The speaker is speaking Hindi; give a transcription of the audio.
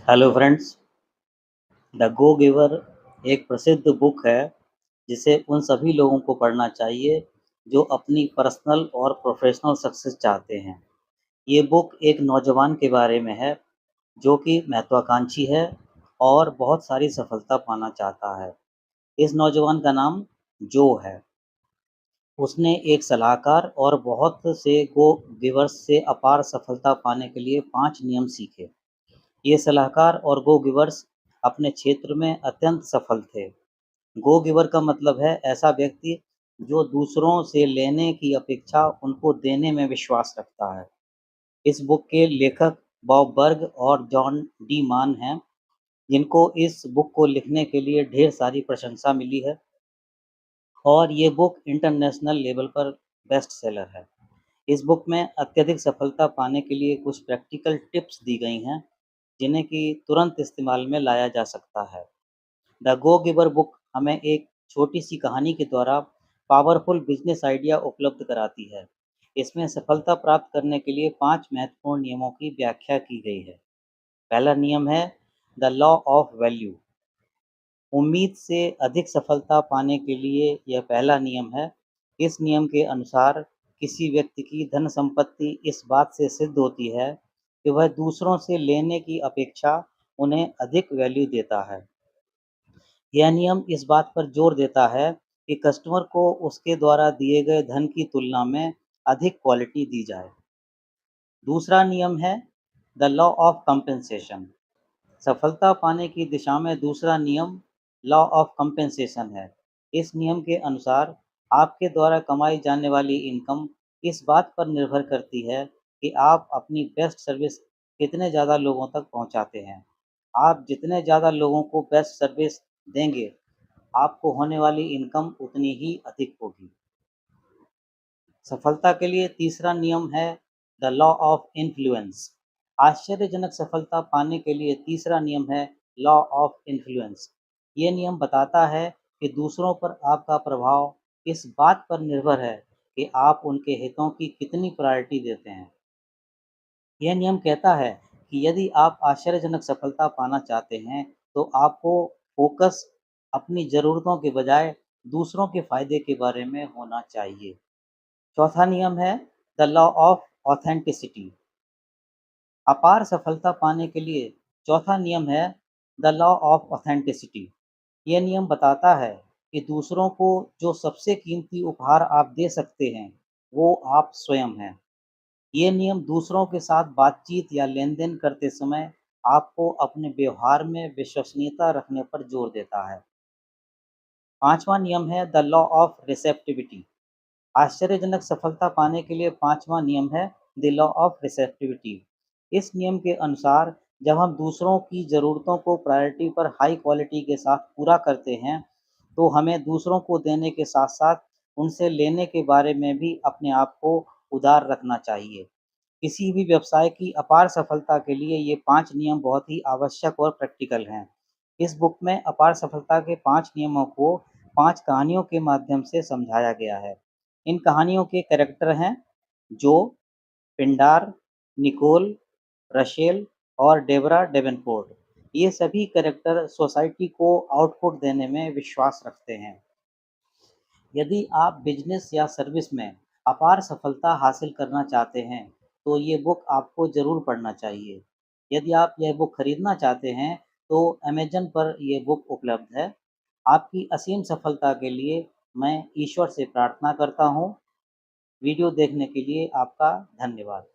Hello friends. The go giver एक प्रसिद्ध बुक है जिसे उन सभी लोगों को पढ़ना चाहिए जो अपनी पर्सनल और प्रोफेशनल सक्सेस चाहते हैं। ये बुक एक नौजवान के बारे में है जो कि महत्वाकांक्षी है और बहुत सारी सफलता पाना चाहता है। इस नौजवान का नाम जो है। उसने एक सलाहकार और बहुत से गो गिवर्स से अपार सफलता पाने के लिए 5 नियम सीखे। ये सलाहकार और गो गिवर्स अपने क्षेत्र में अत्यंत सफल थे। गो गिवर का मतलब है ऐसा व्यक्ति जो दूसरों से लेने की अपेक्षा उनको देने में विश्वास रखता है। इस बुक के लेखक बॉब बर्ग और जॉन डी मान हैं, जिनको इस बुक को लिखने के लिए ढेर सारी प्रशंसा मिली है और ये बुक इंटरनेशनल लेवल पर बेस्ट सेलर है। इस बुक में अत्यधिक सफलता पाने के लिए कुछ प्रैक्टिकल टिप्स दी गई हैं, जिन्हें कि तुरंत इस्तेमाल में लाया जा सकता है। द गो गिवर बुक हमें एक छोटी सी कहानी के द्वारा पावरफुल बिजनेस आइडिया उपलब्ध कराती है। इसमें सफलता प्राप्त करने के लिए 5 महत्वपूर्ण नियमों की व्याख्या की गई है। पहला नियम है द लॉ ऑफ वैल्यू। उम्मीद से अधिक सफलता पाने के लिए यह पहला नियम है। इस नियम के अनुसार किसी व्यक्ति की धन संपत्ति इस बात से सिद्ध होती है कि वह दूसरों से लेने की अपेक्षा उन्हें अधिक वैल्यू देता है। यह नियम इस बात पर जोर देता है कि कस्टमर को उसके द्वारा दिए गए धन की तुलना में अधिक क्वालिटी दी जाए। दूसरा नियम है द लॉ ऑफ कंपेंसेशन। सफलता पाने की दिशा में दूसरा नियम लॉ ऑफ कंपेंसेशन है। इस नियम के अनुसार आपके द्वारा कमाई जाने वाली इनकम इस बात पर निर्भर करती है कि आप अपनी बेस्ट सर्विस कितने ज़्यादा लोगों तक पहुंचाते हैं। आप जितने ज़्यादा लोगों को बेस्ट सर्विस देंगे, आपको होने वाली इनकम उतनी ही अधिक होगी। सफलता के लिए तीसरा नियम है द लॉ ऑफ इन्फ्लुएंस। आश्चर्यजनक सफलता पाने के लिए तीसरा नियम है लॉ ऑफ इन्फ्लुएंस। ये नियम बताता है कि दूसरों पर आपका प्रभाव इस बात पर निर्भर है कि आप उनके हितों की कितनी प्रायोरिटी देते हैं। यह नियम कहता है कि यदि आप आश्चर्यजनक सफलता पाना चाहते हैं, तो आपको फोकस अपनी ज़रूरतों के बजाय दूसरों के फ़ायदे के बारे में होना चाहिए। चौथा नियम है द लॉ ऑफ ऑथेंटिसिटी। अपार सफलता पाने के लिए चौथा नियम है द लॉ ऑफ ऑथेंटिसिटी। यह नियम बताता है कि दूसरों को जो सबसे कीमती उपहार आप दे सकते हैं, वो आप स्वयं हैं। ये नियम दूसरों के साथ बातचीत या लेन-देन करते समय आपको अपने व्यवहार में विश्वसनीयता रखने पर जोर देता है। पाँचवाँ नियम है द लॉ ऑफ रिसेप्टिविटी। आश्चर्यजनक सफलता पाने के लिए पाँचवाँ नियम है द लॉ ऑफ रिसेप्टिविटी। इस नियम के अनुसार जब हम दूसरों की ज़रूरतों को प्रायोरिटी पर हाई क्वालिटी के साथ पूरा करते हैं, तो हमें दूसरों को देने के साथ-साथ उनसे लेने के बारे में भी अपने आप को उदार रखना चाहिए। किसी भी व्यवसाय की अपार सफलता के लिए ये 5 नियम बहुत ही आवश्यक और प्रैक्टिकल हैं। इस बुक में अपार सफलता के 5 नियमों को 5 कहानियों के माध्यम से समझाया गया है। इन कहानियों के कैरेक्टर हैं जो, पिंडार, निकोल, रशेल और डेबरा डेवेनपोर्ट। ये सभी कैरेक्टर सोसाइटी को आउटपुट देने में विश्वास रखते हैं। यदि आप बिजनेस या सर्विस में अपार सफलता हासिल करना चाहते हैं, तो ये बुक आपको ज़रूर पढ़ना चाहिए। यदि आप यह बुक खरीदना चाहते हैं, तो अमेज़न पर ये बुक उपलब्ध है। आपकी असीम सफलता के लिए मैं ईश्वर से प्रार्थना करता हूँ। वीडियो देखने के लिए आपका धन्यवाद।